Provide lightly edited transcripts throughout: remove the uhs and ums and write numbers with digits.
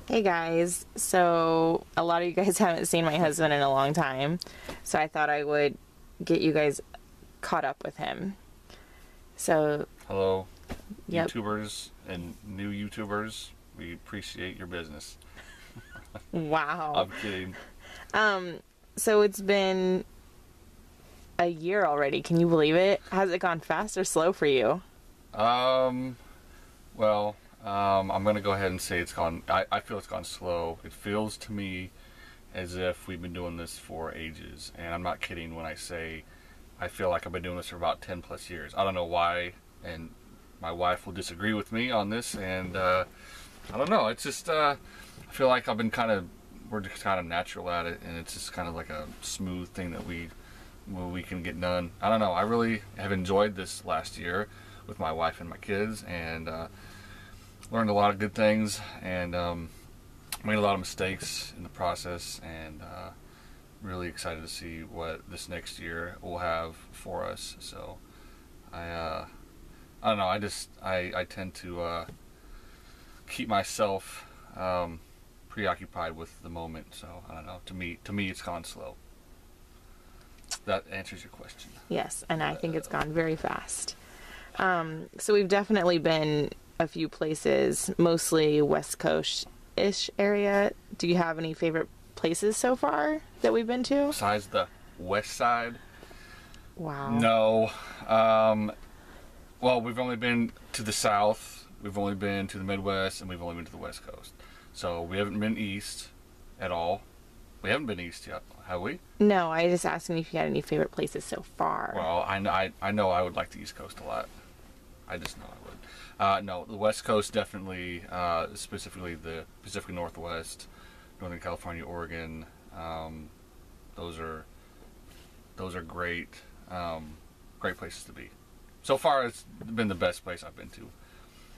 Hey guys, so a lot of you guys haven't seen my husband in a long time, so I thought I would get you guys caught up with him. So, Hello, yep. YouTubers and new YouTubers. We appreciate your business. Wow. I'm kidding. So it's been a year already. Can you believe it? Has it gone fast or slow for you? Um, I'm gonna go ahead and say it's gone. I feel it's gone slow. It feels to me as if we've been doing this for ages, and I'm not kidding when I say I feel like I've been doing this for about 10 plus years. I don't know why, and my wife will disagree with me on this, and I don't know. It's just I feel like we're just kind of natural at it, and it's just kind of like a smooth thing that we can get done. I don't know. I really have enjoyed this last year with my wife and my kids, and learned a lot of good things, and made a lot of mistakes in the process, and really excited to see what this next year will have for us. So I don't know. I tend to keep myself preoccupied with the moment. So I don't know. To me, it's gone slow. That answers your question. Yes, and I think it's gone very fast. So we've definitely been a few places, mostly West Coast-ish area. Do you have any favorite places so far that we've been to? Besides the west side, Wow. no. Well, we've only been to the south, we've only been to the Midwest, and we've only been to the West Coast. So we haven't been east at all. We haven't been east yet, have we? No, I just asking if you had any favorite places so far. Well, I know I would like the East Coast a lot. I just know I would. No, the West Coast definitely, specifically the Pacific Northwest, Northern California, Oregon. Those are great, great places to be. So far, it's been the best place I've been to.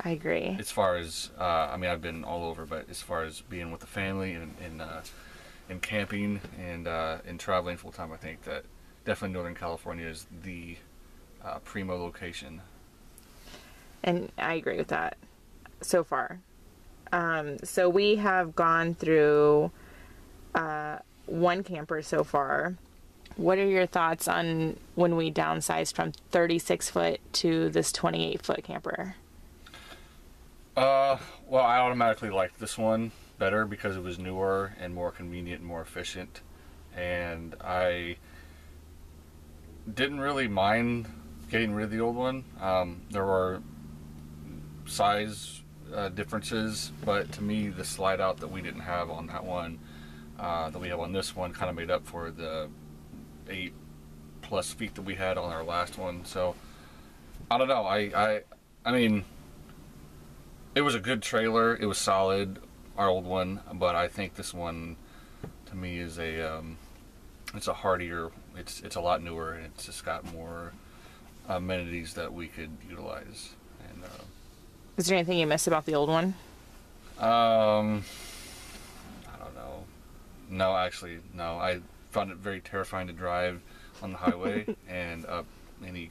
I agree. As far as, I mean, I've been all over, but as far as being with the family and camping and traveling full time, I think that definitely Northern California is the primo location. And I agree with that so far. So we have gone through one camper so far. What are your thoughts on when we downsized from 36 foot to this 28-foot camper? Well, I automatically liked this one better because it was newer and more convenient and more efficient. And I didn't really mind getting rid of the old one. There were size differences, but to me, the slide out that we didn't have on that one, that we have on this one, kind of made up for the 8+ feet that we had on our last one. So I don't know. I mean, it was a good trailer. It was solid, our old one, but I think this one, to me, is it's a hardier. It's a lot newer, and it's just got more amenities that we could utilize. And Is there anything you miss about the old one? I don't know. No, actually, no. I found it very terrifying to drive on the highway and up any,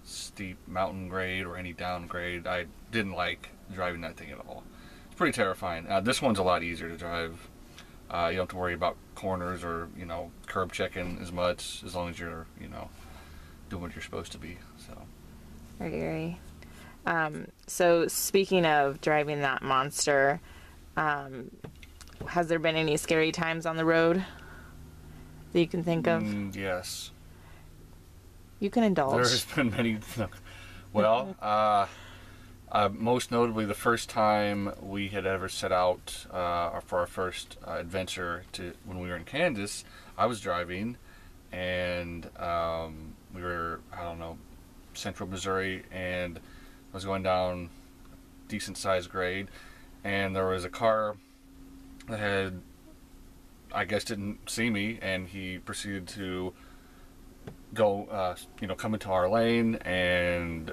steep mountain grade or any downgrade. I didn't like driving that thing at all. It's pretty terrifying. This one's a lot easier to drive. You don't have to worry about corners or, curb checking as much, as long as you're, doing what you're supposed to be. So. I agree. So speaking of driving that monster, has there been any scary times on the road that you can think of? Yes. You can indulge. There's been many. Well, most notably, the first time we had ever set out for our first adventure to when we were in Kansas, I was driving, and we were, I don't know, central Missouri, and I was going down decent sized grade, and there was a car that had, I guess, didn't see me, and he proceeded to go, come into our lane and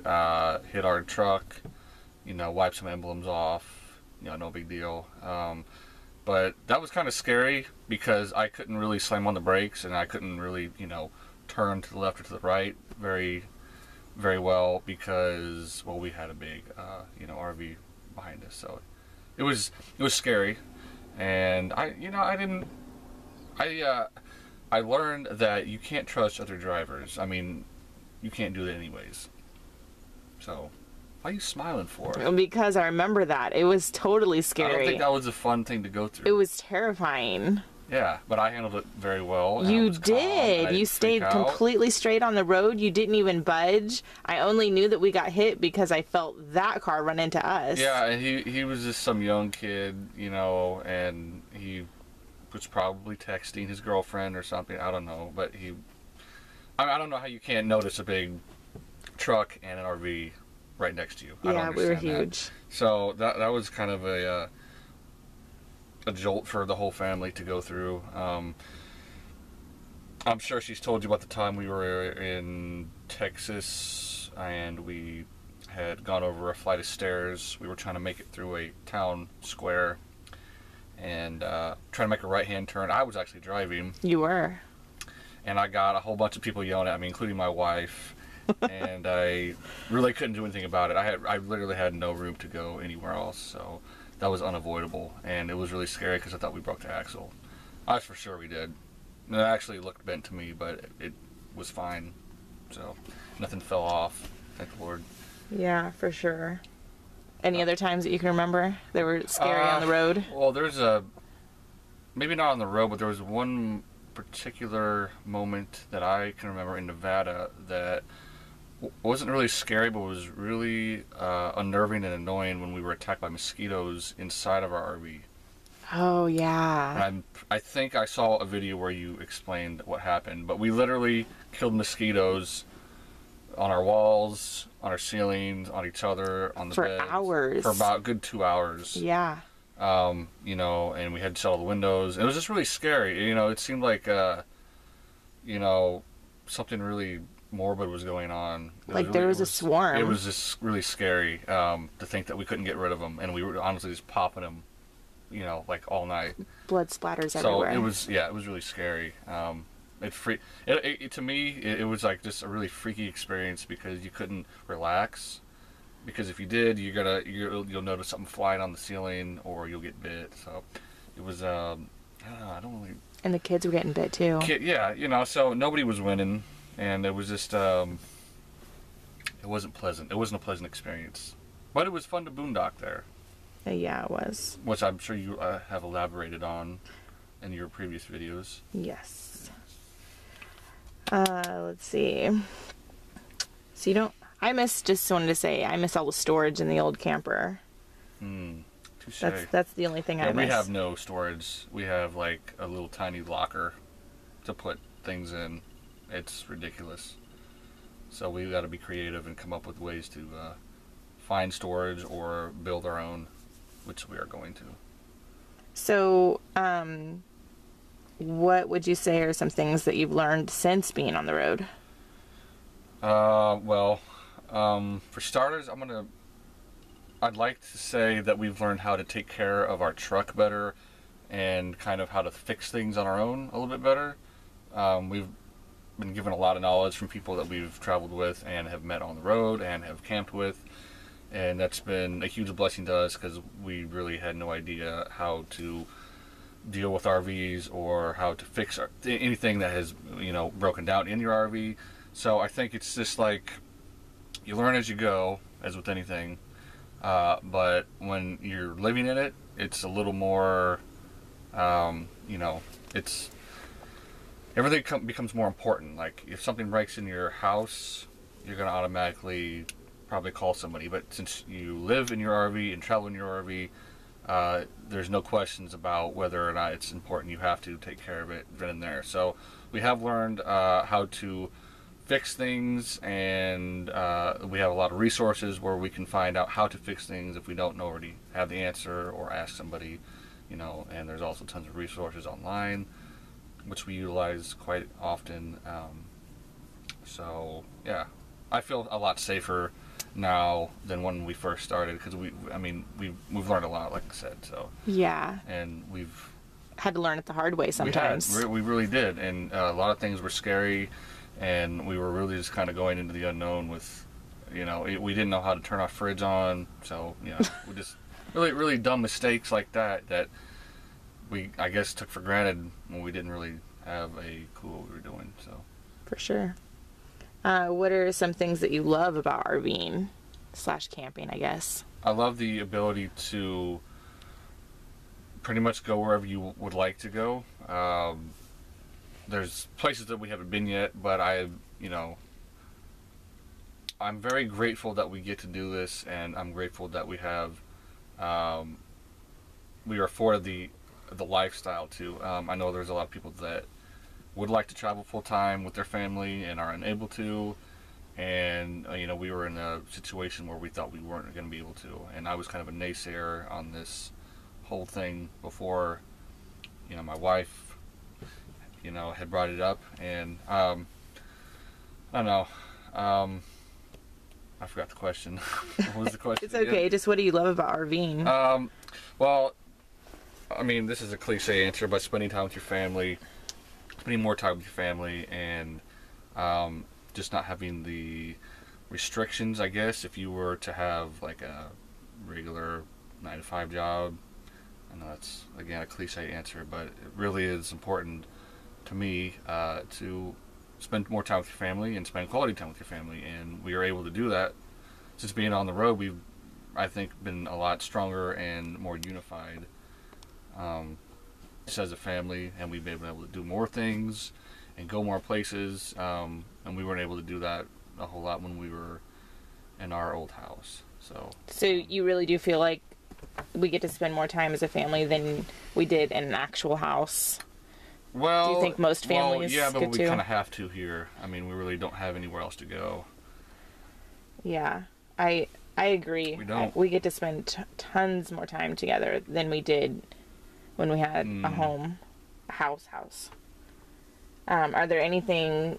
hit our truck, wipe some emblems off, no big deal. But that was kind of scary because I couldn't really slam on the brakes, and I couldn't really, turn to the left or to the right very, very well because, well, we had a big, RV behind us, so it was scary, and I learned that you can't trust other drivers. I mean, you can't do that anyways. So, why are you smiling for? Because I remember that. It was totally scary. I don't think that was a fun thing to go through. It was terrifying. Yeah, but I handled it very well. You did. You stayed completely straight on the road. You didn't even budge. I only knew that we got hit because I felt that car run into us. Yeah, and he was just some young kid, you know, and he was probably texting his girlfriend or something. I don't know, but I don't know how you can't notice a big truck and an RV right next to you. Yeah, we were huge. That. So that was kind of a jolt for the whole family to go through. I'm sure she's told you about the time we were in Texas and we had gone over a flight of stairs. We were trying to make it through a town square and trying to make a right-hand turn. I was actually driving. You were. And I got a whole bunch of people yelling at me, including my wife. And I really couldn't do anything about it. I literally had no room to go anywhere else, so that was unavoidable. And it was really scary because I thought we broke the axle. I was for sure we did. And it actually looked bent to me, but it was fine. So nothing fell off, thank the Lord. Yeah, for sure. Any other times that you can remember that were scary on the road? Well, maybe not on the road, but there was one particular moment that I can remember in Nevada that wasn't really scary, but was really unnerving and annoying when we were attacked by mosquitoes inside of our RV. Oh, yeah. And I think I saw a video where you explained what happened, but we literally killed mosquitoes on our walls, on our ceilings, on each other, on the bed. For hours. For about a good 2 hours. Yeah. You know, and we had to shut all the windows. It was just really scary. You know, it seemed like, you know, something really morbid was going on. There was a swarm. It was just really scary to think that we couldn't get rid of them, and we were honestly just popping them, you know, like all night. Blood splatters everywhere. So it was really scary. To me, it was like just a really freaky experience because you couldn't relax. Because if you did, you'll notice something flying on the ceiling, or you'll get bit. So it was I don't really. And the kids were getting bit too. Yeah, you know, so nobody was winning, and it was just it wasn't pleasant. It wasn't a pleasant experience, but it was fun to boondock there. Yeah, it was. Which I'm sure you have elaborated on in your previous videos. Yes. Let's see. So I just wanted to say, I miss all the storage in the old camper. Touché. That's the only thing I miss. We have no storage. We have like a little tiny locker to put things in. It's ridiculous. So we got to be creative and come up with ways to find storage or build our own, which we are going to. So, what would you say are some things that you've learned since being on the road? For starters, I'd like to say that we've learned how to take care of our truck better and kind of how to fix things on our own a little bit better. We've been given a lot of knowledge from people that we've traveled with and have met on the road and have camped with, and that's been a huge blessing to us because we really had no idea how to deal with RVs or how to fix anything that has, you know, broken down in your RV. So I think it's just like you learn as you go, as with anything. But when you're living in it, it's a little more, you know, everything becomes more important. Like if something breaks in your house, you're going to automatically probably call somebody. But since you live in your RV and travel in your RV, there's no questions about whether or not it's important. You have to take care of it then and there. So we have learned how to fix things, and we have a lot of resources where we can find out how to fix things if we don't already have the answer or ask somebody, you know. And there's also tons of resources online which we utilize quite often. So yeah, I feel a lot safer now than when we first started because we've learned a lot, like I said. So yeah, and we've had to learn it the hard way sometimes. We really did, and a lot of things were scary. And we were really just kind of going into the unknown with, you know, we didn't know how to turn our fridge on, so, you know, we just really dumb mistakes like that we, I guess, took for granted when we didn't really have a clue what we were doing. So For sure. What are some things that you love about RVing / camping, I guess? I love the ability to pretty much go wherever you would like to go. There's places that we haven't been yet, but I'm very grateful that we get to do this, and I'm grateful that we have, we are afforded the lifestyle too. I know there's a lot of people that would like to travel full time with their family and are unable to, and we were in a situation where we thought we weren't going to be able to, and I was kind of a naysayer on this whole thing before my wife had brought it up, and I don't know. I forgot the question. What was the question? It's okay. again? Just what do you love about RVing? Well, I mean, this is a cliche answer, but spending time with your family, spending more time with your family, and just not having the restrictions, I guess, if you were to have like a regular 9 to 5 job. I know that's, again, a cliche answer, but it really is important to me to spend more time with your family and spend quality time with your family, and we are able to do that. Since being on the road, we've, I think, been a lot stronger and more unified just as a family, and we've been able to do more things and go more places, and we weren't able to do that a whole lot when we were in our old house. So you really do feel like we get to spend more time as a family than we did in an actual house? Well, do you think most families yeah, but get we to? kind of have to here. I mean, we really don't have anywhere else to go. Yeah, I agree. We don't. We get to spend tons more time together than we did when we had a home, a house. Are there anything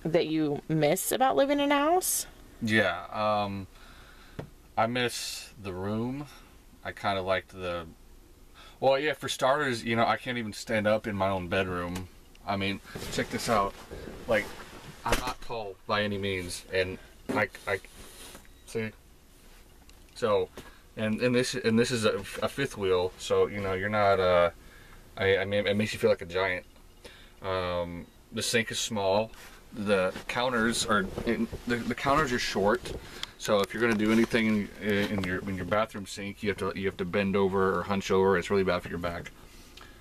that you miss about living in a house? Yeah, I miss the room. I kind of liked the... Well, yeah, for starters, I can't even stand up in my own bedroom. I mean, check this out. Like, I'm not tall by any means, and I see. So, and this is a fifth wheel, so you're not. I mean, it makes you feel like a giant. The sink is small. The counters are the counters are short. So if you're going to do anything in your bathroom sink, you have to bend over or hunch over. It's really bad for your back.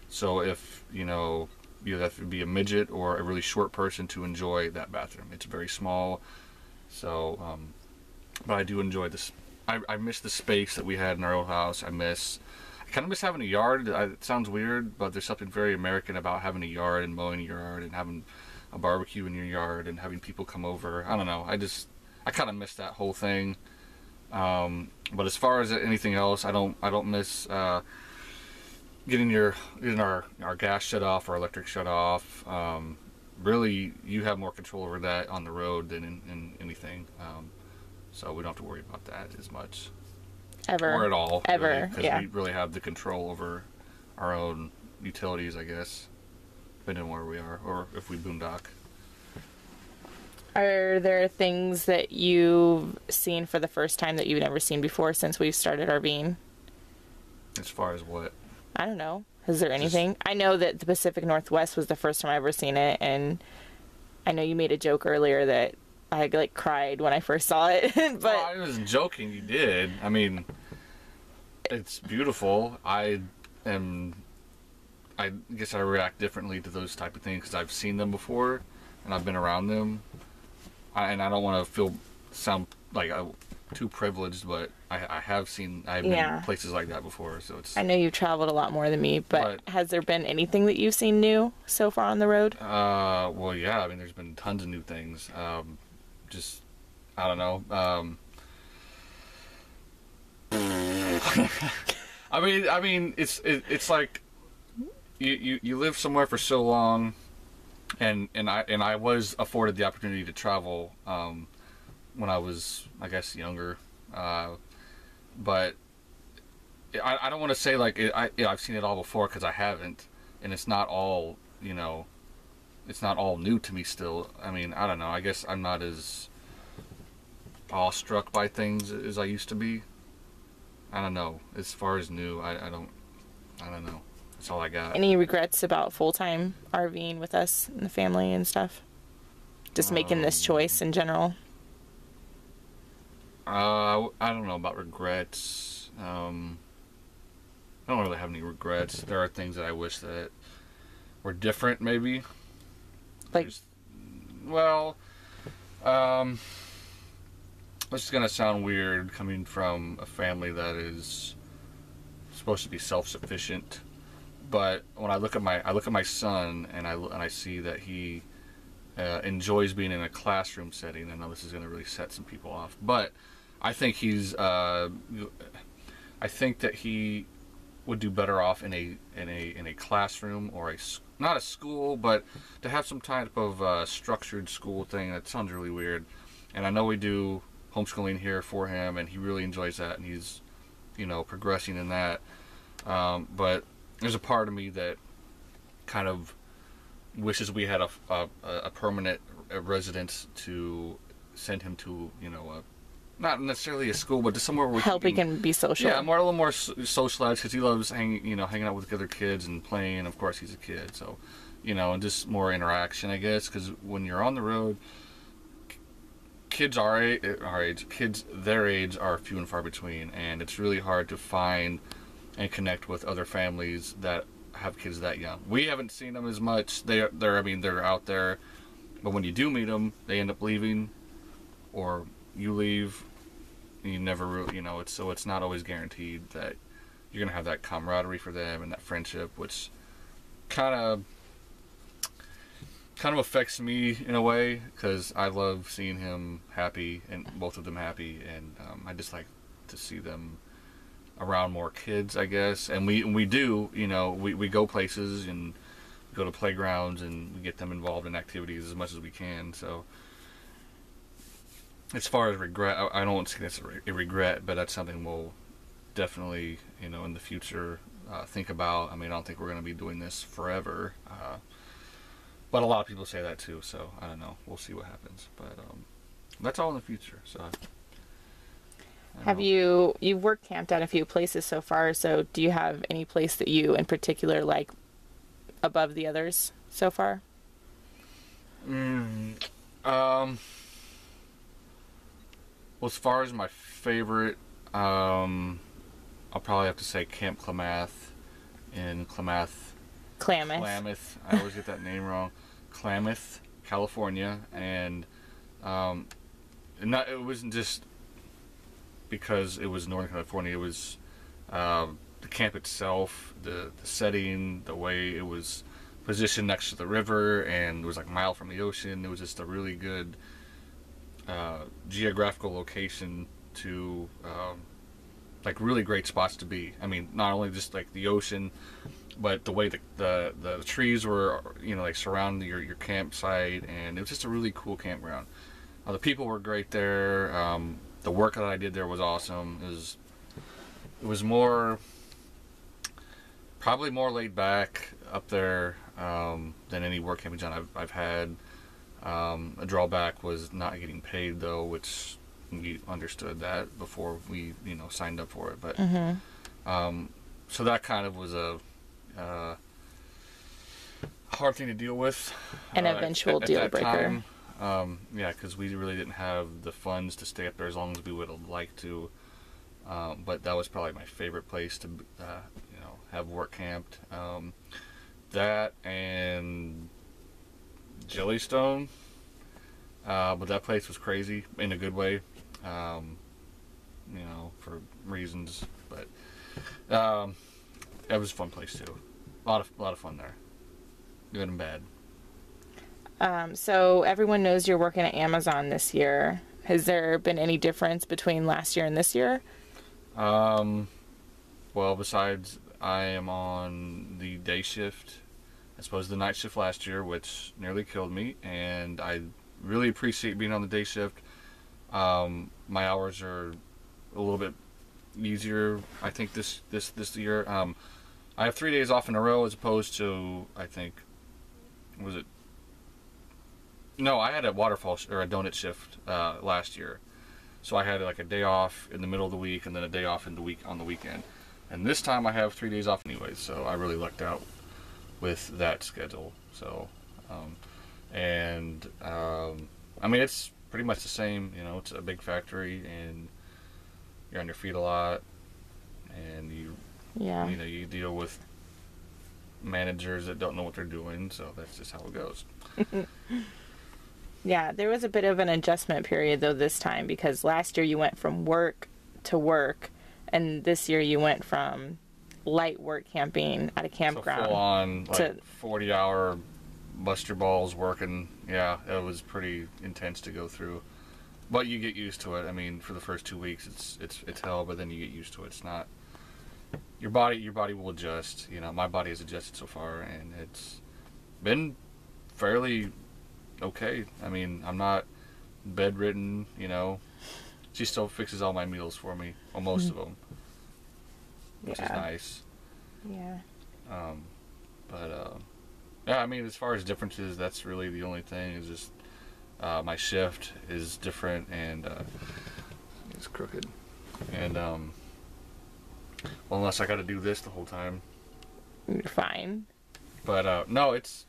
So if you have to be a midget or a really short person to enjoy that bathroom. It's very small. So, but I do enjoy this. I miss the space that we had in our old house. I kind of miss having a yard. It sounds weird, but there's something very American about having a yard and mowing your yard and having a barbecue in your yard and having people come over. I don't know. I kind of miss that whole thing. But as far as anything else, I don't miss getting our gas shut off or electric shut off. Really, you have more control over that on the road than in anything. So we don't have to worry about that as much. Ever. Or at all. Ever, Because yeah. we really have the control over our own utilities, I guess. Depending on where we are, or if we boondock. Are there things that you've seen for the first time that you've never seen before since we've started RVing? As far as what? I don't know. Is there anything? I know that the Pacific Northwest was the first time I've ever seen it, and I know you made a joke earlier that I cried when I first saw it. But Well, I wasn't joking. You did. I mean, it's beautiful. I guess I react differently to those type of things because I've seen them before, and I've been around them. And I don't want to sound like too privileged, but I've been in places like that before. So it's. I know you've traveled a lot more than me, but has there been anything that you've seen new so far on the road? Well, yeah. I mean, there's been tons of new things. Just, I don't know. I mean, it's like you live somewhere for so long, and I was afforded the opportunity to travel when I was, I guess, younger, but I don't want to say like I've seen it all before, because I haven't, and it's not all it's not all new to me still. I mean, I don't know. I guess I'm not as awestruck by things as I used to be. I don't know. As far as new, I don't know. That's all I got. Any regrets about full-time RVing with us and the family and stuff? Just making this choice in general? I don't know about regrets. I don't really have any regrets. There are things that I wish that were different, maybe. Like, well, this is gonna sound weird coming from a family that is supposed to be self-sufficient, but when I look at my son and I see that he enjoys being in a classroom setting. I know this is gonna really set some people off, but I think I think that he would do better off in a classroom or not a school, but to have some type of structured school thing. That sounds really weird, and I know we do homeschooling here for him, and he really enjoys that, and he's progressing in that. But there's a part of me that kind of wishes we had a permanent residence to send him to, not necessarily a school, but to somewhere where he can be social. Yeah, a little more socialized, because he loves hanging out with other kids and playing. And of course, he's a kid, so and just more interaction, I guess. Because when you're on the road, kids our age, kids their age are few and far between, and it's really hard to find and connect with other families that have kids that young. We haven't seen them as much. They're out there, but when you do meet them, they end up leaving, or you leave. You never really, it's not always guaranteed that you're gonna have that camaraderie for them and that friendship, which kind of affects me in a way, because I love seeing him happy and both of them happy, and I just like to see them around more kids, I guess. And we do, we go places and go to playgrounds, and we get them involved in activities as much as we can. So as far as regret, I don't see that's a regret, but that's something we'll definitely, in the future think about. I mean, I don't think we're going to be doing this forever, but a lot of people say that too. So I don't know. We'll see what happens. But that's all in the future. So. You've work camped at a few places so far, so do you have any place that you in particular like above the others so far? Well, as far as my favorite, I'll probably have to say Camp Klamath in Klamath. Klamath. I always get that name wrong. Klamath, California, and it wasn't just because it was Northern California. It was the camp itself, the setting, the way it was positioned next to the river, and it was like a mile from the ocean. It was just a really good geographical location to like really great spots to be. I mean, not only just like the ocean, but the way the trees were, like surrounding your campsite, and it was just a really cool campground. The people were great there. The work that I did there was awesome. It was probably more laid back up there than any work camp I've had. A drawback was not getting paid, though, which we understood that before we signed up for it. But so that kind of was a hard thing to deal with. An eventual deal breaker. Yeah, because we really didn't have the funds to stay up there as long as we would have liked to. But that was probably my favorite place to have work camped. That and Jellystone, but that place was crazy in a good way, for reasons. But it was a fun place too. A lot of fun there, good and bad. So everyone knows you're working at Amazon this year. Has there been any difference between last year and this year? Well, besides I am on the day shift as opposed to the night shift last year, which nearly killed me, and I really appreciate being on the day shift. My hours are a little bit easier, I think, this year. I have 3 days off in a row as opposed to, I think, I had a waterfall or a donut shift last year. So I had like a day off in the middle of the week and then a day off in the week on the weekend. And this time I have 3 days off anyways, so I really lucked out with that schedule. So, I mean, it's pretty much the same. You know, it's a big factory, and you're on your feet a lot, and you know, you deal with managers that don't know what they're doing. So that's just how it goes. Yeah, there was a bit of an adjustment period though this time, because last year you went from work to work, and this year you went from light work camping at a campground. So full on, like 40-hour bust your balls working. Yeah, it was pretty intense to go through, but you get used to it. I mean, for the first 2 weeks, it's hell, but then you get used to it. It's not your body will adjust. You know, my body has adjusted so far, and it's been fairly okay. I mean, I'm not bedridden. You know, she still fixes all my meals for me, or most of them, which is nice. Yeah. Yeah, I mean, as far as differences, that's really the only thing. Is just my shift is different, and it's crooked. And well, unless I got to do this the whole time, you're fine. But no, it's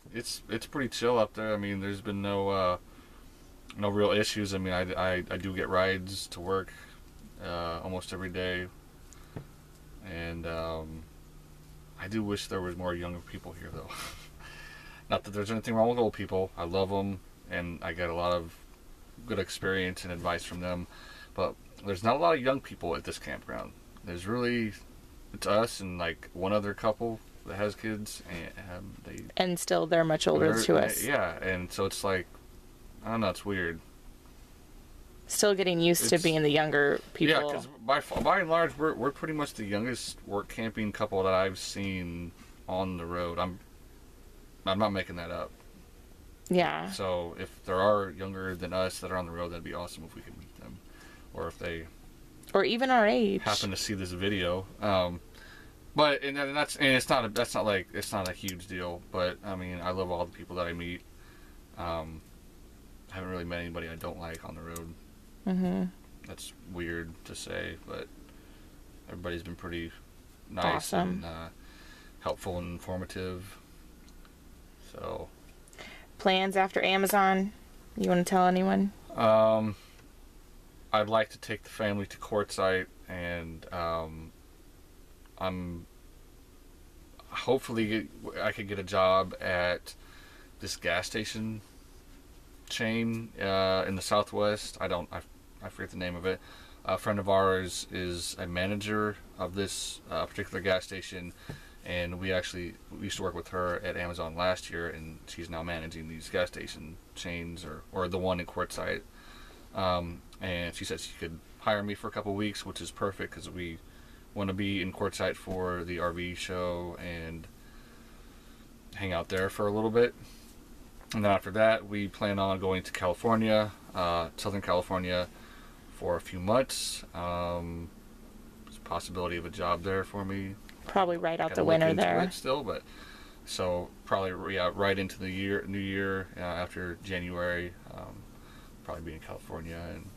pretty chill up there. I mean, there's been no real issues. I mean, I do get rides to work almost every day, and I do wish there was more younger people here, though. Not that there's anything wrong with old people. I love them, and I get a lot of good experience and advice from them. But there's not a lot of young people at this campground. There's really, it's us and like one other couple that has kids, and still they're much older to us. Yeah, and so it's like, I don't know, it's weird. Still getting used to being the younger people. Yeah, because by and large, we're pretty much the youngest work camping couple that I've seen on the road. I'm not making that up. Yeah. So if there are younger than us that are on the road, that'd be awesome if we could meet them, or if they, or even our age, happen to see this video. But it's not a huge deal. But I mean, I love all the people that I meet. I haven't really met anybody I don't like on the road. Mm-hmm. That's weird to say, but everybody's been pretty nice and helpful and informative. So, plans after Amazon? You want to tell anyone? I'd like to take the family to Quartzsite, and hopefully I could get a job at this gas station chain in the Southwest. I forget the name of it. A friend of ours is a manager of this particular gas station, and we used to work with her at Amazon last year, and she's now managing these gas station chains, or the one in Quartzsite. And she said she could hire me for a couple weeks, which is perfect because we want to be in Quartzsite for the RV show and hang out there for a little bit. And then after that, we plan on going to California, Southern California, for a few months. There's a possibility of a job there for me. Probably right out the winter there. Still, but so probably right into the new year after January. Probably be in California and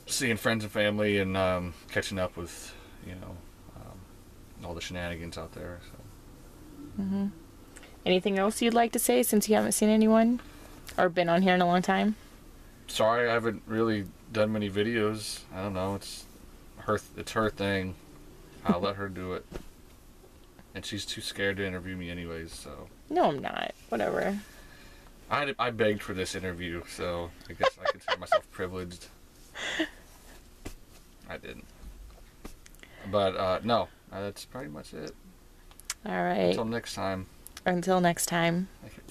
seeing friends and family and catching up with all the shenanigans out there. So. Mm-hmm. Anything else you'd like to say since you haven't seen anyone or been on here in a long time? Sorry, I haven't really done many videos. I don't know. It's her thing. I'll let her do it. And she's too scared to interview me anyways, so. No, I'm not. Whatever. I begged for this interview, so I guess I consider myself privileged. I didn't. But, no. That's pretty much it. All right. Until next time. Until next time. Thank you.